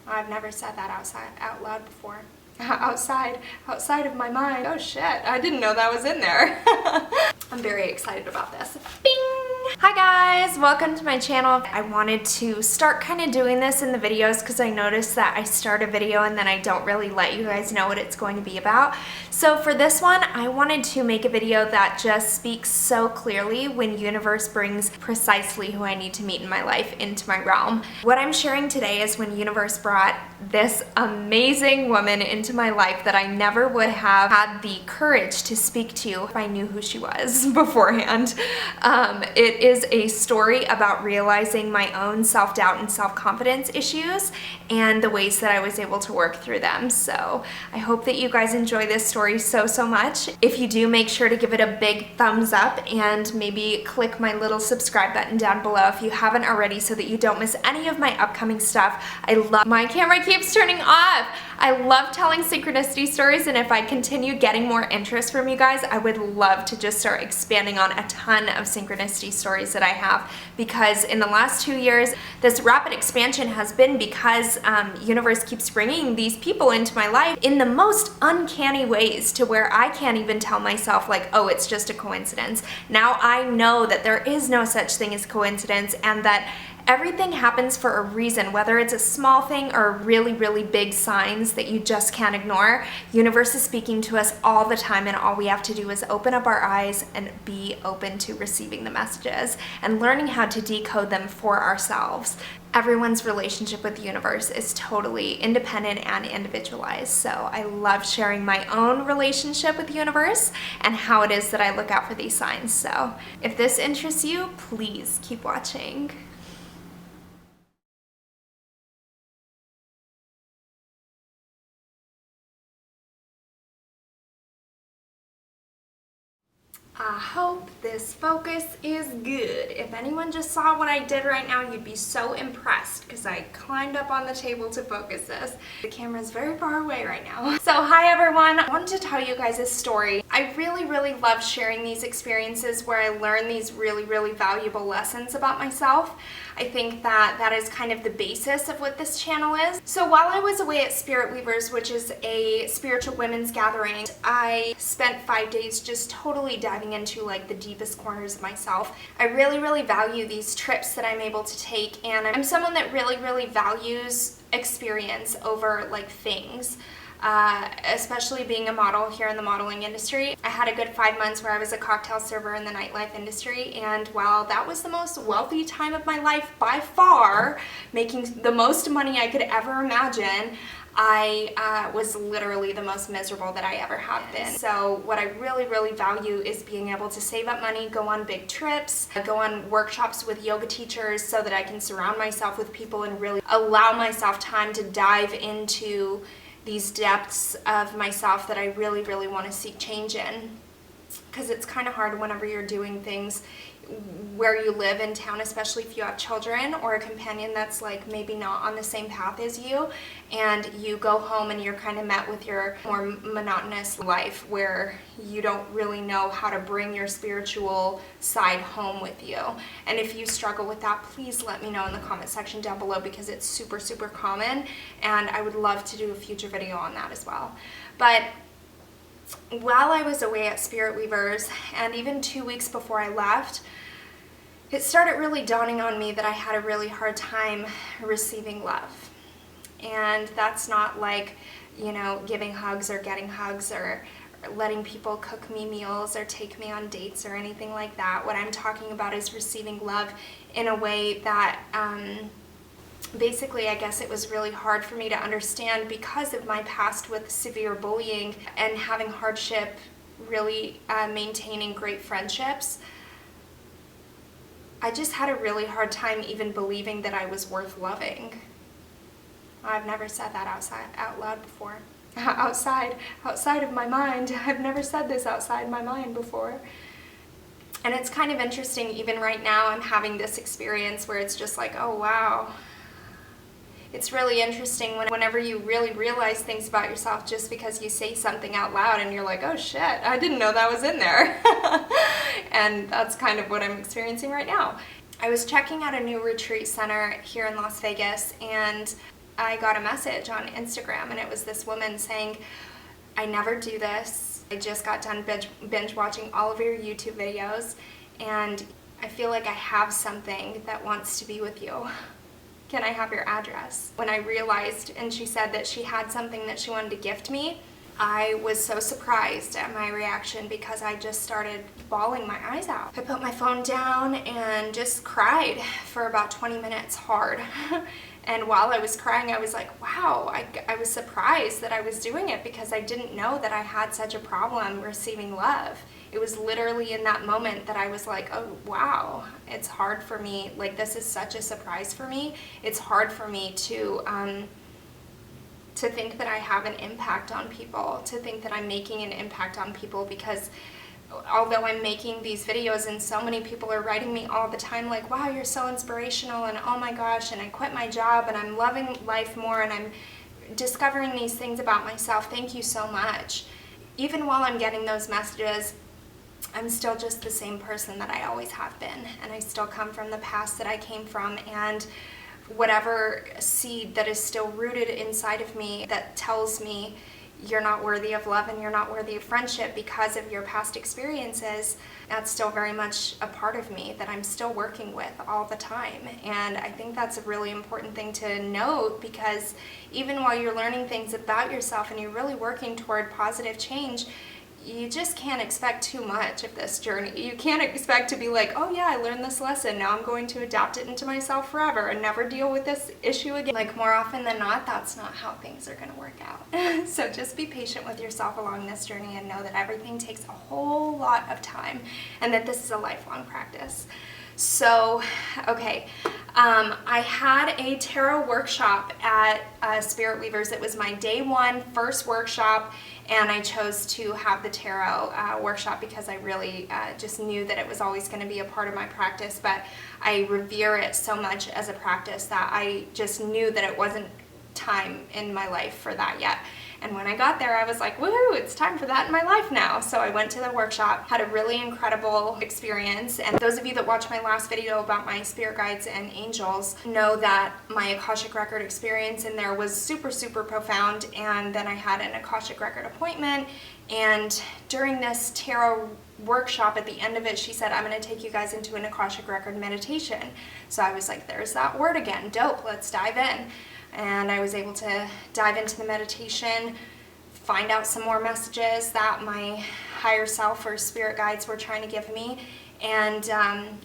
I've never said that out loud before. outside of my mind. Oh shit, I didn't know that was in there. I'm very excited about this. Bing! Hi guys, welcome to my channel. I wanted to start kind of doing this in the videos because I noticed that I start a video and then I don't really let you guys know what it's going to be about. So for this one, I wanted to make a video that just speaks so clearly when universe brings precisely who I need to meet in my life into my realm. What I'm sharing today is when universe brought this amazing woman into my life that I never would have had the courage to speak to if I knew who she was beforehand. It is a story about realizing my own self-doubt and self-confidence issues and the ways that I was able to work through them. So I hope that you guys enjoy this story so much. If you do, make sure to give it a big thumbs up and maybe click my little subscribe button down below if you haven't already so that you don't miss any of my upcoming stuff. My camera keeps turning off. I love telling synchronicity stories, and if I continue getting more interest from you guys, I would love to just start expanding on a ton of synchronicity stories that I have, because in the last 2 years, this rapid expansion has been because universe keeps bringing these people into my life in the most uncanny ways to where I can't even tell myself like, oh, it's just a coincidence. Now I know that there is no such thing as coincidence and that everything happens for a reason, whether it's a small thing or really big signs that you just can't ignore. Universe is speaking to us all the time, and all we have to do is open up our eyes and be open to receiving the messages and learning how to decode them for ourselves. Everyone's relationship with the universe is totally independent and individualized. So I love sharing my own relationship with the universe and how it is that I look out for these signs. So if this interests you, please keep watching. I hope this focus is good. If anyone just saw what I did right now, you'd be so impressed because I climbed up on the table to focus this. The camera's very far away right now. So hi everyone, I wanted to tell you guys a story. I really love sharing these experiences where I learn these really valuable lessons about myself. I think that that is kind of the basis of what this channel is. So while I was away at Spirit Weavers, which is a spiritual women's gathering, I spent 5 days just totally diving into like the deepest corners of myself. I really value these trips that I'm able to take, and I'm someone that really values experience over like things. Especially being a model here in the modeling industry. I had a good 5 months where I was a cocktail server in the nightlife industry, and while that was the most wealthy time of my life by far, making the most money I could ever imagine, I was literally the most miserable that I ever have been. So what I really value is being able to save up money, go on big trips, go on workshops with yoga teachers so that I can surround myself with people and really allow myself time to dive into these depths of myself that I really want to seek change in. Because it's kind of hard whenever you're doing things where you live in town, especially if you have children or a companion that's like maybe not on the same path as you, and you go home and you're kind of met with your more monotonous life where you don't really know how to bring your spiritual side home with you. And if you struggle with that, please let me know in the comment section down below, because it's super common, and I would love to do a future video on that as well. But while I was away at Spirit Weavers, and even 2 weeks before I left, it started really dawning on me that I had a really hard time receiving love. And that's not like, you know, giving hugs or getting hugs or letting people cook me meals or take me on dates or anything like that. What I'm talking about is receiving love in a way that basically, I guess it was really hard for me to understand because of my past with severe bullying and having hardship really maintaining great friendships. I just had a really hard time even believing that I was worth loving. I've never said that out loud before. outside of my mind. I've never said this outside my mind before. And it's kind of interesting, even right now I'm having this experience where it's just like, oh wow. It's really interesting whenever you really realize things about yourself just because you say something out loud and you're like, oh shit, I didn't know that was in there. And that's kind of what I'm experiencing right now. I was checking out a new retreat center here in Las Vegas, and I got a message on Instagram, and it was this woman saying, I never do this. I just got done binge watching all of your YouTube videos, and I feel like I have something that wants to be with you. Can I have your address? When I realized, and she said that she had something that she wanted to gift me, I was so surprised at my reaction because I just started bawling my eyes out. I put my phone down and just cried for about 20 minutes hard. And while I was crying, I was like, wow, I was surprised that I was doing it because I didn't know that I had such a problem receiving love. It was literally in that moment that I was like, oh, wow, it's hard for me. Like, this is such a surprise for me. It's hard for me to think that I have an impact on people, to think that I'm making an impact on people, because although I'm making these videos and so many people are writing me all the time like, wow, you're so inspirational, and oh my gosh, and I quit my job and I'm loving life more and I'm discovering these things about myself, thank you so much. Even while I'm getting those messages, I'm still just the same person that I always have been, and I still come from the past that I came from, and whatever seed that is still rooted inside of me that tells me you're not worthy of love and you're not worthy of friendship because of your past experiences, that's still very much a part of me that I'm still working with all the time. And I think that's a really important thing to note, because even while you're learning things about yourself and you're really working toward positive change, you just can't expect too much of this journey. You can't expect to be like, oh yeah, I learned this lesson, now I'm going to adapt it into myself forever and never deal with this issue again. Like, more often than not, that's not how things are going to work out. So just be patient with yourself along this journey and know that everything takes a whole lot of time and that this is a lifelong practice. So, okay, I had a tarot workshop at Spirit Weavers. It was my day one first workshop, and I chose to have the tarot workshop because I really just knew that it was always going to be a part of my practice, but I revere it so much as a practice that I just knew that it wasn't time in my life for that yet. And when I got there, I was like, woohoo, it's time for that in my life now. So I went to the workshop, had a really incredible experience. And those of you that watched my last video about my spirit guides and angels know that my Akashic Record experience in there was super, super profound. And then I had an Akashic Record appointment. And during this tarot workshop, at the end of it, she said, I'm going to take you guys into an Akashic Record meditation. So I was like, there's that word again, dope, let's dive in. And I was able to dive into the meditation, find out some more messages that my higher self or spirit guides were trying to give me, and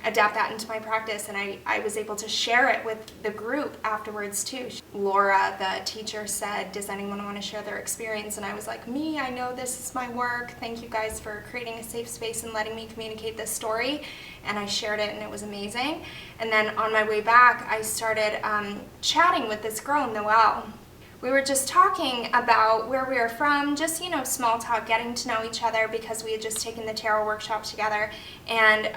adapt that into my practice. And I was able to share it with the group afterwards too. Laura, the teacher, said, does anyone want to share their experience? And I was like, me, I know this is my work. Thank you guys for creating a safe space and letting me communicate this story. And I shared it, and it was amazing. And then on my way back, I started chatting with this girl, Noelle. We were just talking about where we are from, just, you know, small talk, getting to know each other because we had just taken the tarot workshop together. And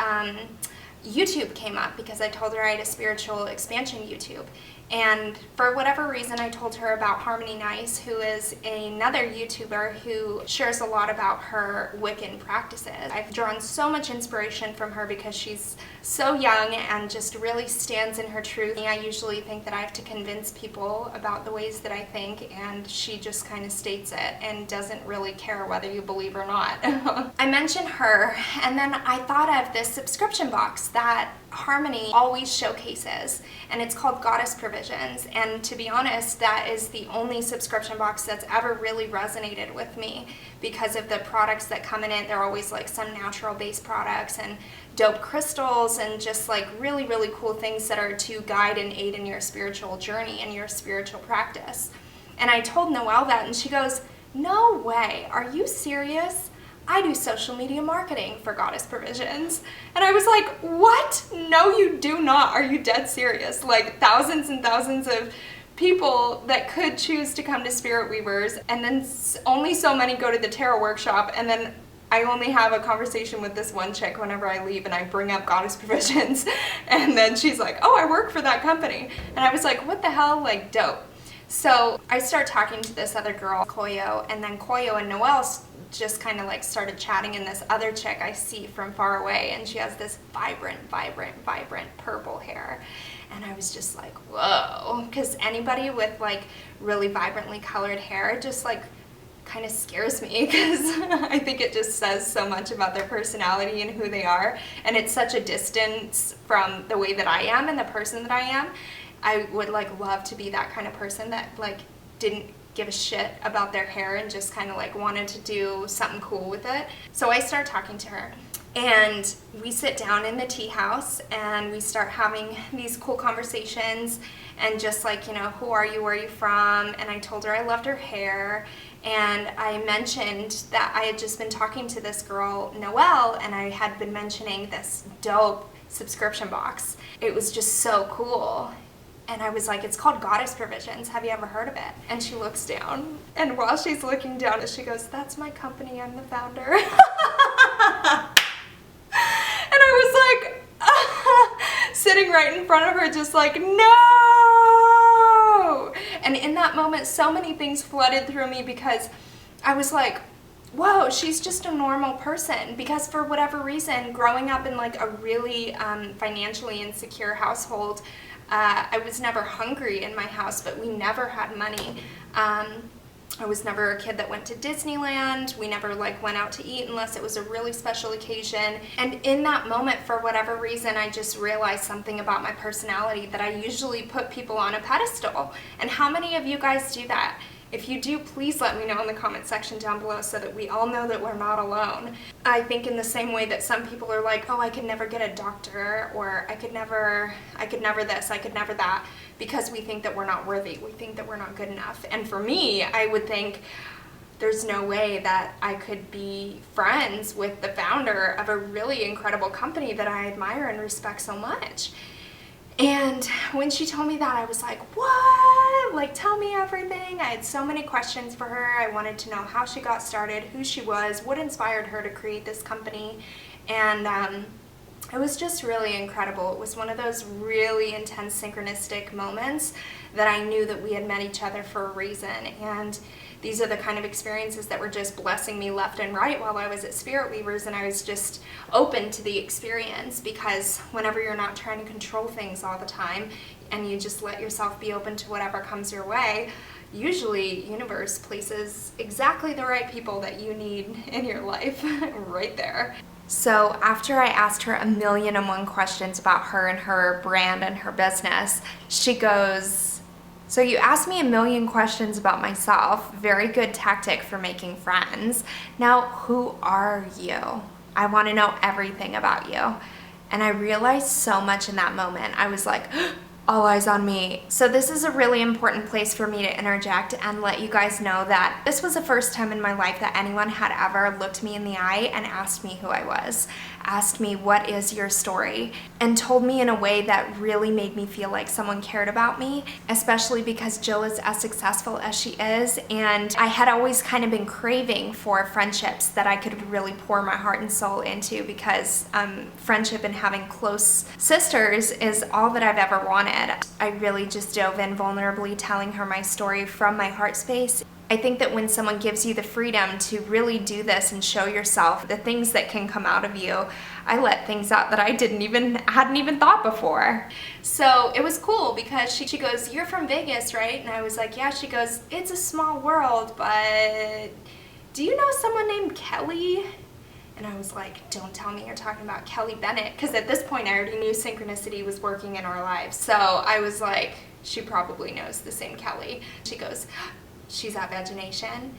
YouTube came up because I told her I had a spiritual expansion YouTube. And for whatever reason, I told her about Harmony Nice, who is another YouTuber who shares a lot about her Wiccan practices. I've drawn so much inspiration from her because she's so young and just really stands in her truth. I usually think that I have to convince people about the ways that I think, and she just kind of states it and doesn't really care whether you believe or not. I mentioned her, and then I thought of this subscription box that Harmony always showcases, and it's called Goddess Provisions. And to be honest, that is the only subscription box that's ever really resonated with me because of the products that come in it. They're always like some natural based products and dope crystals and just like really, really cool things that are to guide and aid in your spiritual journey and your spiritual practice. And I told Noelle that, and she goes, no way, are you serious? I do social media marketing for Goddess Provisions. And I was like, what? No, you do not. Are you dead serious? Like, thousands and thousands of people that could choose to come to Spirit Weavers, and then only so many go to the tarot workshop, and then I only have a conversation with this one chick whenever I leave and I bring up Goddess Provisions, and then she's like, oh, I work for that company. And I was like, what the hell? Like, dope. So I start talking to this other girl, Koyo, and then Koyo and Noelle just kind of like started chatting, and this other chick I see from far away, and she has this vibrant, vibrant, vibrant purple hair. And I was just like, whoa, because anybody with like really vibrantly colored hair just like kind of scares me, because I think it just says so much about their personality and who they are, and it's such a distance from the way that I am and the person that I am. I would like love to be that kind of person that like didn't give a shit about their hair and just kind of like wanted to do something cool with it. So I start talking to her, and we sit down in the tea house and we start having these cool conversations, and just like, you know, who are you, where are you from? And I told her I loved her hair, and I mentioned that I had just been talking to this girl, Noelle, and I had been mentioning this dope subscription box. It was just so cool. And I was like, it's called Goddess Provisions. Have you ever heard of it? And she looks down, and while she's looking down, she goes, that's my company, I'm the founder. And I was like, sitting right in front of her, just like, no! And in that moment, so many things flooded through me, because I was like, whoa, she's just a normal person. Because for whatever reason, growing up in like a really financially insecure household, I was never hungry in my house, but we never had money. I was never a kid that went to Disneyland. We never like went out to eat unless it was a really special occasion. And in that moment, for whatever reason, I just realized something about my personality, that I usually put people on a pedestal. And how many of you guys do that? If you do, please let me know in the comment section down below, so that we all know that we're not alone. I think in the same way that some people are like, oh, I could never get a doctor, or I could never this, I could never that, because we think that we're not worthy, we think that we're not good enough. And for me, I would think there's no way that I could be friends with the founder of a really incredible company that I admire and respect so much. And when she told me that, I was like, what? Like, tell me everything. I had so many questions for her. I wanted to know how she got started, who she was, what inspired her to create this company. And it was just really incredible. It was one of those really intense synchronistic moments that I knew that we had met each other for a reason. And these are the kind of experiences that were just blessing me left and right while I was at Spirit Weavers, and I was just open to the experience, because whenever you're not trying to control things all the time and you just let yourself be open to whatever comes your way, usually universe places exactly the right people that you need in your life right there. So after I asked her 1,000,001 questions about her and her brand and her business, she goes, so you asked me 1,000,000 questions about myself. Very good tactic for making friends. Now, who are you? I want to know everything about you. And I realized so much in that moment. I was like, all eyes on me. So this is a really important place for me to interject and let you guys know that this was the first time in my life that anyone had ever looked me in the eye and asked me who I was, asked me, what is your story? And told me in a way that really made me feel like someone cared about me, especially because Jill is as successful as she is. And I had always kind of been craving for friendships that I could really pour my heart and soul into, because friendship and having close sisters is all that I've ever wanted. I really just dove in vulnerably, telling her my story from my heart space. I think that when someone gives you the freedom to really do this and show yourself the things that can come out of you, I let things out that I hadn't even thought before. So it was cool, because she goes, you're from Vegas, right? And I was like, yeah. She goes, it's a small world, but do you know someone named Kelly? And I was like, don't tell me you're talking about Kelly Bennett, because at this point I already knew synchronicity was working in our lives. So I was like, she probably knows the same Kelly. She goes, she's at Vagination.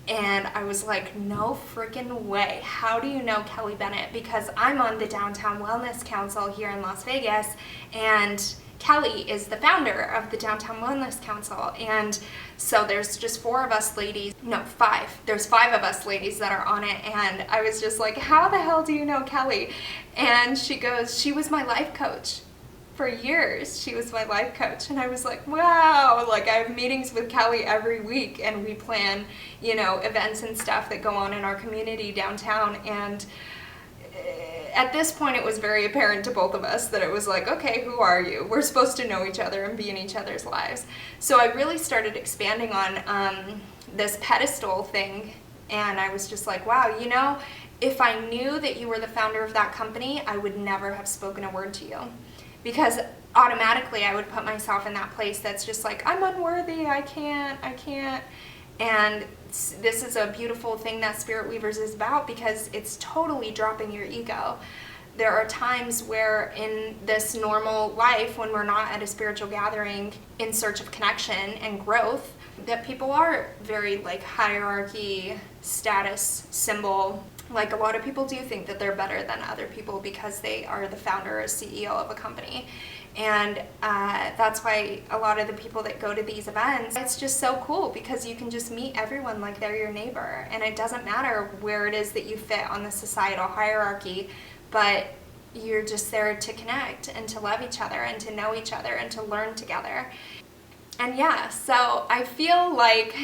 And I was like, no freaking way. How do you know Kelly Bennett? Because I'm on the Downtown Wellness Council here in Las Vegas, and Kelly is the founder of the Downtown Wellness Council. And so there's just 4 of us ladies, no, 5. There's 5 of us ladies that are on it. And I was just like, how the hell do you know Kelly? And she goes, she was my life coach. For years, she was my life coach. And I was like, wow, like I have meetings with Kelly every week, and we plan, you know, events and stuff that go on in our community downtown. And at this point, it was very apparent to both of us that it was like, okay, who are you? We're supposed to know each other and be in each other's lives. So I really started expanding on this pedestal thing, and I was just like, wow, you know, if I knew that you were the founder of that company, I would never have spoken a word to you. Because automatically I would put myself in that place that's just like, I'm unworthy, I can't. And this is a beautiful thing that Spirit Weavers is about, because it's totally dropping your ego. There are times where in this normal life, when we're not at a spiritual gathering in search of connection and growth, that people are very like hierarchy, status symbol. Like a lot of people do think that they're better than other people because they are the founder or CEO of a company. And that's why a lot of the people that go to these events, it's just so cool, because you can just meet everyone like they're your neighbor. And it doesn't matter where it is that you fit on the societal hierarchy, but you're just there to connect and to love each other and to know each other and to learn together. And yeah, so I feel like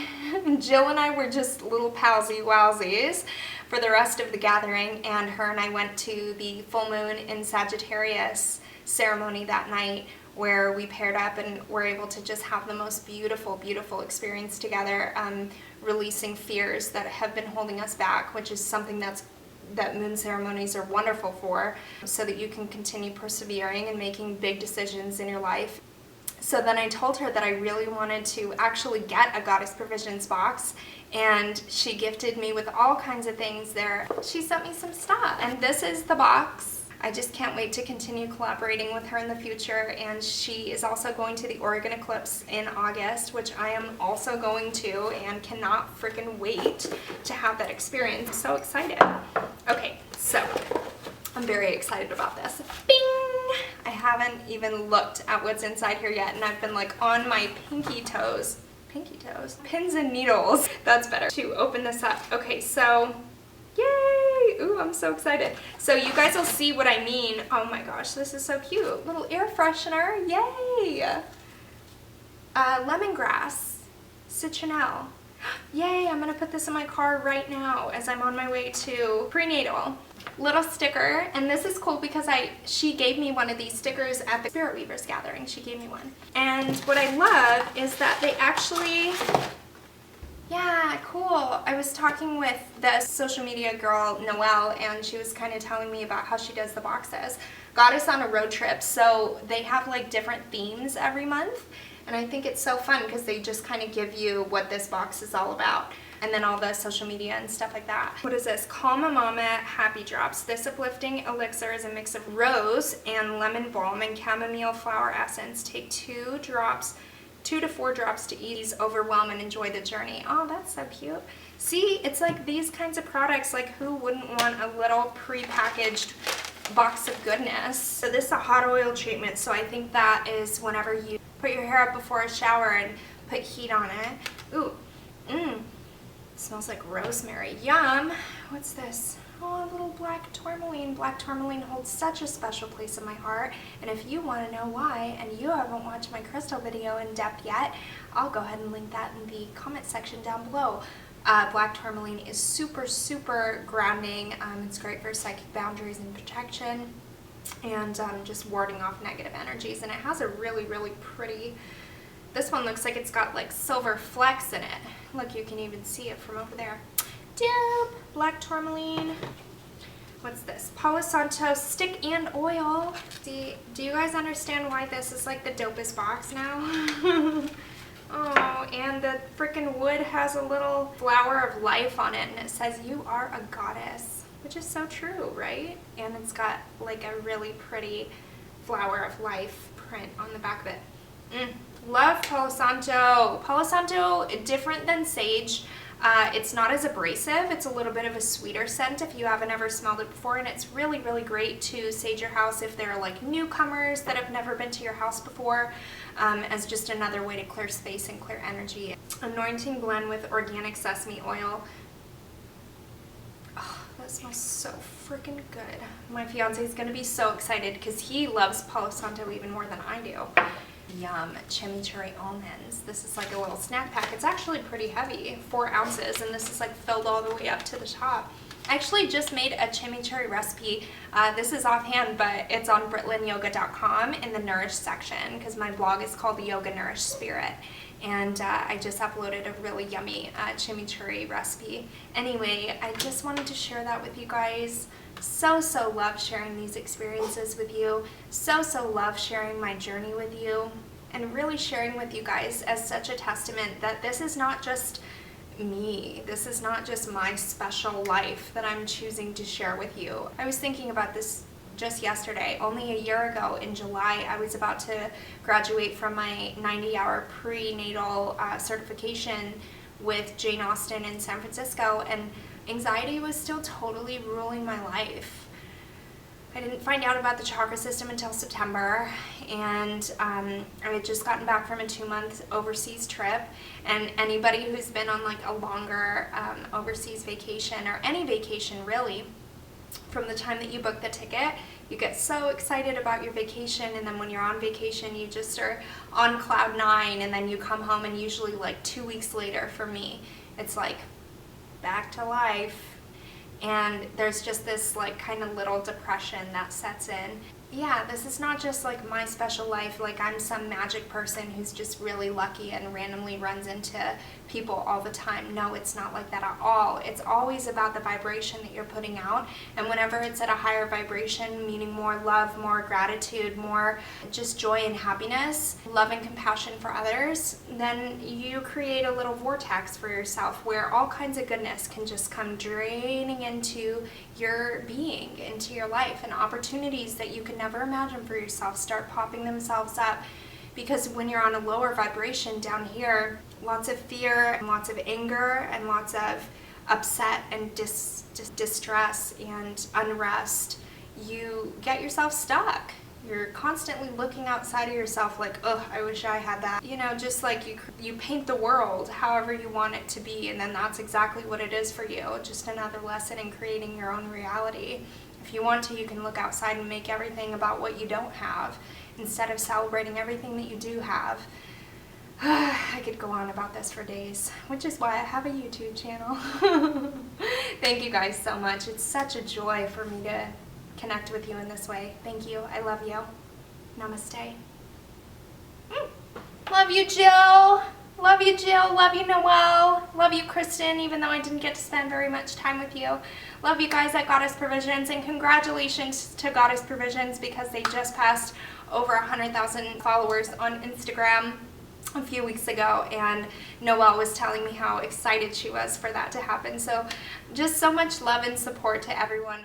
Jill and I were just little palsy wowsies for the rest of the gathering, and her and I went to the full moon in Sagittarius ceremony that night, where we paired up and were able to just have the most beautiful, beautiful experience together, releasing fears that have been holding us back, which is something that moon ceremonies are wonderful for, so that you can continue persevering and making big decisions in your life. So then I told her that I really wanted to actually get a Goddess Provisions box, and she gifted me with all kinds of things there. She sent me some stuff, and this is the box. I just can't wait to continue collaborating with her in the future, and she is also going to the Oregon Eclipse in August, which I am also going to, and cannot freaking wait to have that experience. I'm so excited. Okay, so I'm very excited about this. Bing! I haven't even looked at what's inside here yet, and I've been like on my pinky toes, pins and needles, that's better, to open this up. Okay, so yay! Ooh, I'm so excited. So you guys will see what I mean. Oh my gosh, this is so cute. Little air freshener, yay! Lemongrass, citronelle. Yay, I'm gonna put this in my car right now as I'm on my way to prenatal. Little sticker, and this is cool because she gave me one of these stickers at the Spirit Weavers gathering. She gave me one. And what I love is that they actually, yeah, cool. I was talking with the social media girl, Noelle, and she was kind of telling me about how she does the boxes. Got us on a road trip, so they have like different themes every month, and I think it's so fun because they just kind of give you what this box is all about, and then all the social media and stuff like that. What is this? Calm a Mama Happy Drops. This uplifting elixir is a mix of rose and lemon balm and chamomile flower essence. Take 2 to 4 drops to ease overwhelm and enjoy the journey. Oh, that's so cute. See, it's like these kinds of products, like who wouldn't want a little pre-packaged box of goodness? So this is a hot oil treatment, so I think that is whenever you put your hair up before a shower and put heat on it. Ooh, smells like rosemary. Yum. What's this? Oh, a little black tourmaline. Black tourmaline holds such a special place in my heart, and if you want to know why and you haven't watched my crystal video in depth yet, I'll go ahead and link that in the comment section down below. Black tourmaline is super, super grounding. It's great for psychic boundaries and protection, and just warding off negative energies, and it has a really, really pretty, this one looks like it's got like silver flecks in it. Look, you can even see it from over there. Dope! Black tourmaline. What's this? Palo Santo stick and oil. Do you guys understand why this is like the dopest box now? Oh, and the freaking wood has a little flower of life on it, and it says you are a goddess, which is so true, right? And it's got like a really pretty flower of life print on the back of it. Love Palo Santo. Palo Santo, different than sage. It's not as abrasive. It's a little bit of a sweeter scent if you haven't ever smelled it before, and it's really, really great to sage your house if there are like newcomers that have never been to your house before, as just another way to clear space and clear energy. Anointing blend with organic sesame oil. Oh, that smells so freaking good. My fiance is gonna be so excited because he loves Palo Santo even more than I do. Yum, chimichurri almonds. This is like a little snack pack. It's actually pretty heavy, 4 ounces, and this is like filled all the way up to the top. I actually just made a chimichurri recipe. This is offhand, but it's on britlinyoga.com in the Nourish section because my blog is called The Yoga Nourish Spirit. And I just uploaded a really yummy chimichurri recipe. Anyway, I just wanted to share that with you guys. So love sharing these experiences with you. So love sharing my journey with you. And really sharing with you guys as such a testament that this is not just me. This is not just my special life that I'm choosing to share with you. I was thinking about this just yesterday. Only a year ago in July, I was about to graduate from my 90-hour prenatal certification with Jane Austen in San Francisco, and anxiety was still totally ruling my life. I didn't find out about the chakra system until September, and I had just gotten back from a 2-month overseas trip, and anybody who's been on like a longer overseas vacation, or any vacation really, from the time that you book the ticket, you get so excited about your vacation, and then when you're on vacation, you just are on cloud 9, and then you come home, and usually like 2 weeks later for me, it's like back to life. And there's just this like kind of little depression that sets in. Yeah, this is not just like my special life, like I'm some magic person who's just really lucky and randomly runs into people all the time. No, it's not like that at all. It's always about the vibration that you're putting out, and whenever it's at a higher vibration, meaning more love, more gratitude, more just joy and happiness, love and compassion for others, then you create a little vortex for yourself where all kinds of goodness can just come draining into your being, into your life, and opportunities that you could never imagine for yourself start popping themselves up. Because when you're on a lower vibration down here, lots of fear and lots of anger and lots of upset and distress and unrest, you get yourself stuck. You're constantly looking outside of yourself like, ugh, I wish I had that. You know, just like you paint the world however you want it to be, and then that's exactly what it is for you. Just another lesson in creating your own reality. If you want to, you can look outside and make everything about what you don't have instead of celebrating everything that you do have. I could go on about this for days, which is why I have a YouTube channel. Thank you guys so much. It's such a joy for me to connect with you in this way. Thank you. I love you. Namaste. Love you, Jill. Love you, Jill. Love you, Noelle. Love you, Kristen, even though I didn't get to spend very much time with you. Love you guys at Goddess Provisions, and congratulations to Goddess Provisions because they just passed over 100,000 followers on Instagram a few weeks ago, and Noelle was telling me how excited she was for that to happen. So just so much love and support to everyone.